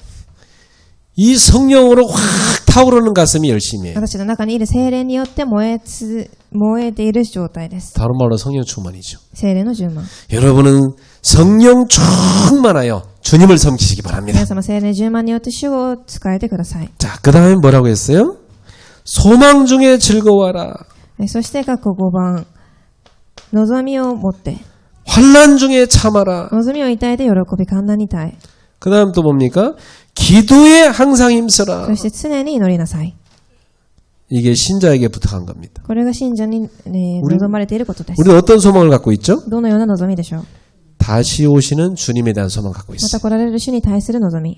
이 성령으로 확 타오르는 가슴이 열심이에요. 私の中にいる精霊によって燃えている状態です。 다른 말로 성령 충만이죠. 精霊の充満。 여러분은 성령 충만하여 주님을 섬기시기 바랍니다. 皆様精霊充満によって主を使えてください。 자, 그 다음에 뭐라고 했어요? 소망 중에 즐거워하라. そして括弧5番、望みを持って、 환난 중에 참아라. 望みを抱いて喜び簡単に耐え、 그 다음 또 뭡니까? 기도에 항상 힘써라. そして常に祈りなさい。 이게 신자에게 부탁한 겁니다. これが信者に、望まれていることです。 우리는 어떤 소망을 갖고 있죠? どのような望みでしょう。 다시 오시는 주님에 대한 소망을 갖고 ま 있어요. た来られる主に対する望み。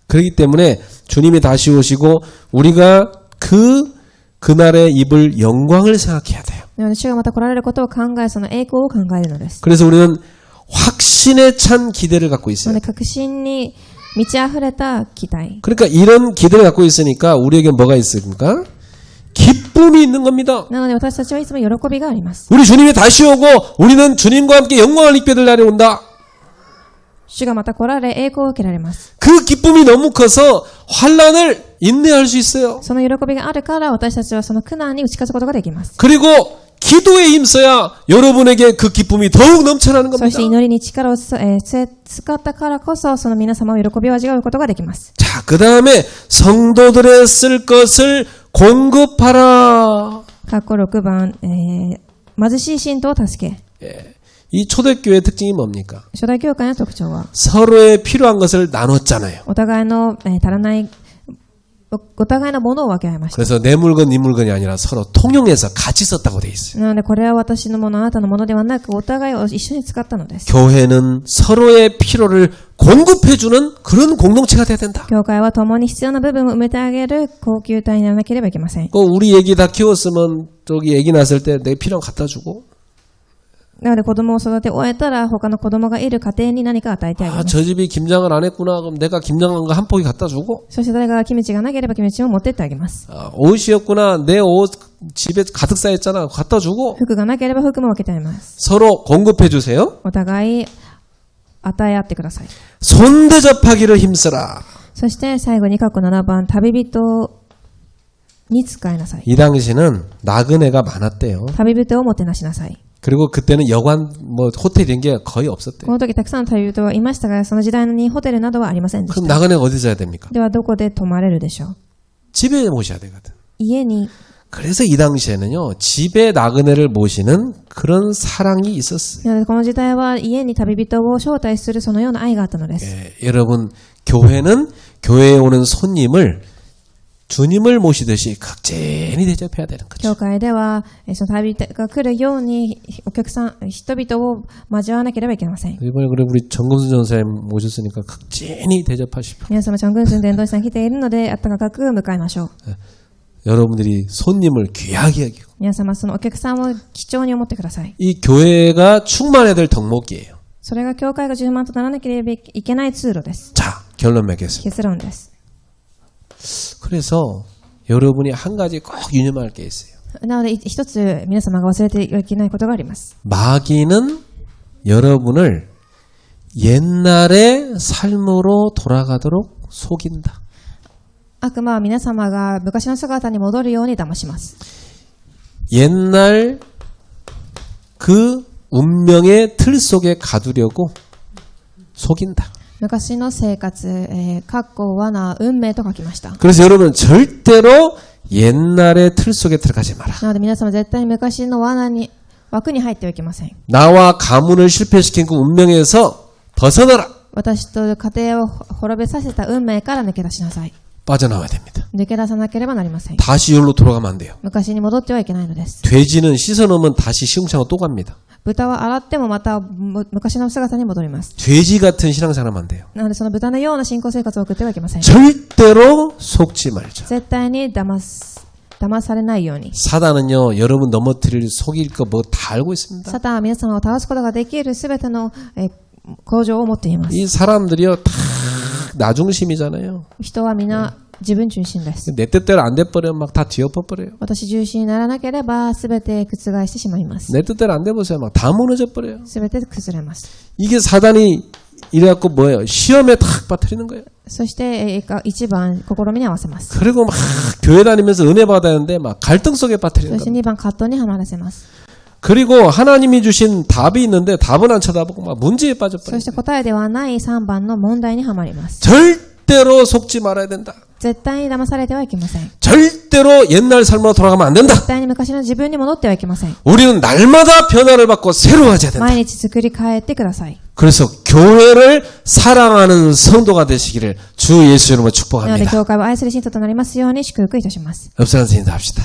그렇기 때문에 주님이 다시 오시고 우리가 그날에 입을 영광을 생각해야 돼요. なので主がまた来られることを考え、その栄光を考えるのです。 그래서 우리는 확신에 찬 기대를 갖고 な 있어요. ので確信に満ち溢れた期待。 그러니까 이런 기대를 갖고 있으니까 우리에게 뭐가 있습니까? 기쁨이 있는 겁니다. なので私たちはいつも喜びがあります。 우리 주님이 다시 오고 우리는 주님과 함께 영광을 입게 될 날이 온다. 主がまた来られ栄光を受けられます。 그 기쁨이 너무 커서 환난을 인내할 수 있어요. その喜びがあるから私たちはその苦難に打ち勝つことができます。 그리고 기도에 힘써야 여러분에게 그 기쁨이 더욱 넘쳐나는 そ 겁니다. して祈りに力を使ったからこそその皆様を喜びを味わうことができます。 자, 그 다음에 성도들의 쓸 것을 공급하라. 括弧6番、貧しい信徒を助け。 이 초대교회의 특징이 뭡니까? 初代教会の特徴は 서로의 필요한 것을 나눴잖아요. お互いの、足らないお互いのものを分け合いました。 그래서 내 물건, 네 물건이 아니라 서로 통용해서 같이 썼다고 돼 있어요. なのでこれは私のもの、あなたのものではなくお互いを一緒に使ったのです。 교회는 서로의 필요를 공급해주는 그런 공동체가 돼야 된다. 教会は共に必要な部分を埋めてあげる高級体にならなければいけません。 우리 애기 다 키웠으면 저기 애기 낳았을 때 내 필요한 거 갖다 주고 なので子供を育て終えたら他の子供がいる家庭に何か与えてあげます。 저 집이 김장을 안 했구나. 그럼 내가 김장한 거 한 포기 갖다 주고 そして誰かがキムチがなければキムチを持ってってあげます。 옷이었구나. 내 옷 집에 가득 쌓였잖아. 갖다 주고 服がなければ服も分けてあげます。 서로 공급해 주세요. お互い与え合ってください。 손대접하기를 힘써라. そして最後に括弧7番、旅人に使いなさい。 이 당시는 나그네가 많았대요. 旅人をもてなしなさい。 그리고 그때는 여관 뭐 호텔 이런 게 거의 없었대요. この時たくさんの旅人はいましたが、その時代にホテルなどはありませんでし 그럼 た。 나그네가 어디 자야 됩니까? ではどこで泊まれるでしょう。 집에 모셔야 되거든. 家に。 그래서 이 당시에는요. 집에 나그네를 모시는 그런 사랑이 있었어요. なのでこの時代は家に旅人を招待するそのような愛があったのです。 여러분 교회는 교회에 오는 손님을 주님을 모시듯이 각진히 대접해야 되는 거죠. 教会ではその旅人が来るようにお客さん、人々を交わなければいけません。 이번에 그래 우리 정금순 전사님 모셨으니까 각진히 대접하십시오. 皆様、チョングンスン伝道師さん来ているので、あったかく迎えましょう。 여러분들이 손님을 귀하게 여기고 皆様、そのお客さんを貴重に思ってください。 이 교회가 충만해야 될 덕목이에요. それが教会が充満とならなければいけない通路です。 자, 결론 맺겠습니다. 結論です。 그래서 여러분이 한 가지 꼭 유념할 게 있어요. なので、一つ皆様が忘れてはいけないことがあります。 마귀는 여러분을 옛날의 삶으로 돌아가도록 속인다. 悪魔は皆様が昔の姿に戻るように騙します。 옛날 그 운명의 틀 속에 가두려고 속인다. 昔の生活、かっこ罠、運命と書きました。 그래서 여러분 절대로 옛날의 틀 속에 들어가지 마라. なので皆様絶対に昔の枠に入ってはいけません。 나와 가문을 실패시킨 그 운명에서 벗어나라. 私と家庭を滅べさせた運命から抜け出しなさい。 빠져나와야 됩니다. 抜け出さなければなりません。 다시 여기로 돌아가면 안 돼요. 昔に戻ってはいけないのです。 돼지는 씻어놓으면 다시 시궁창으로 또 갑니다. 豚は洗ってもまた昔の姿に戻ります。 돼지 같은 신앙생활하면 안 돼요. なのでその豚のような信仰生活を送ってはいけません。 절대로 속지 말자. 絶対に騙されないように。 사단은요, 여러분 넘어뜨릴 속일 거 뭐 다 알고 있습니다. サタンは皆様を倒すことができるすべての工場を持っています。 이 사람들이요, 다 나중심이잖아요. 人は皆自分中心です。 내 뜻대로 안 돼버리면 막 다 뒤엎어버려요. 私中心にならなければすべて覆してしまいます。 내 뜻대로 안 돼보세요. 막 다 무너져버려요. すべて崩れます。 이게 사단이 이래갖고 뭐예요? 시험에 탁 빠뜨리는 거예요. そして一番試みに合わせます。 그리고 막 교회 다니면서 은혜 받았는데 막 갈등 속에 빠뜨리는 そして거예요. 2番葛藤にはまらせます。 그리고 하나님이 주신 답이 있는데 답은 안 쳐다보고 막 문제에 そ 빠져버려요. して答えではない3番の問題にはまります。 절대로 속지 말아야 된다. 絶対に騙されてはいけません。 절대로 옛날 삶으로 돌아가면 안 된다. 絶対に昔の自分に戻ってはいけません。 우리는 날마다 변화를 받고 새로워져야 된다. 毎日作り変えてください。 그래서 교회를 사랑하는 성도가 되시기를 주 예수 이름으로 なので 축복합니다. 教会を愛する信徒となりますように祝福いたします。 옆 사람한테 인사합시다.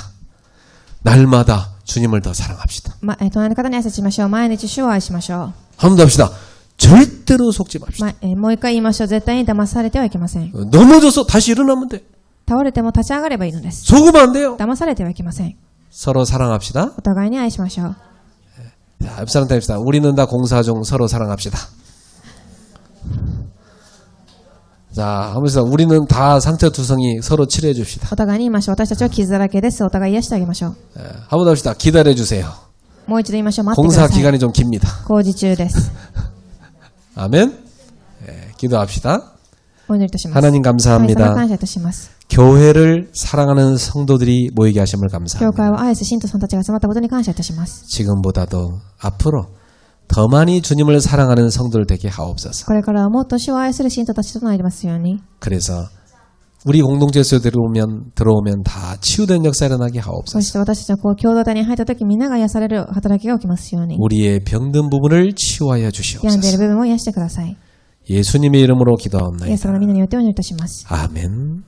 날마다 주님을 더 사랑합시다. 隣の方に挨拶しましょう。毎日主を愛しましょう。 한 번 더 합시다. 절대로 속지 맙시다. もう一回言いましょう。絶対に騙されてはいけません。 넘어져서 다시 일어나면 돼. 倒れても立ち上がればいいのです。 속으면 안 돼요. 騙されてはいけません。 서로 사랑합시다. お互いに愛しましょう。 자, 옆 사람한테 합시다. 우리는 다 공사 중 서로 사랑합시다. 자, 한번 우리는 다 상처 투성이 서로 치료해 줍시다. お互いに言いましょう。私たちは傷だらけです。お互い癒してあげましょう。 한 번 더 합시다. 기다려 주세요. もう一度言いましょう。待ってく 공사 ださい。 기간이 좀 깁니다. 工事中です。 아멘. 기도합시다. お祈りいたします。 하나님 神様 감사합니다. 感謝いたします。 교회를 사랑하는 성도들이 모이게 하심을 教 감사합니다. 会を愛す信徒さんたちが集まったことに感謝いたします。 지금보다도 앞으로 더 많이 주님을 사랑하는 성도들 되게 하옵소서. これからはもっと主を愛する信徒たちとなりますように。 그래서 우리 공동체에서 들어오면 다 치유된 역사 일어나게 そ 하옵소서. して私たちは共同体に入った時みんなが癒される働きが起きますように。 우리의 병든 부분을 치유하여 病んでいる 주시옵소서. 部分を癒してください。 예수님의 이름으로 イエス様 기도하옵나이다. の皆によってお祈りいたします。 아멘.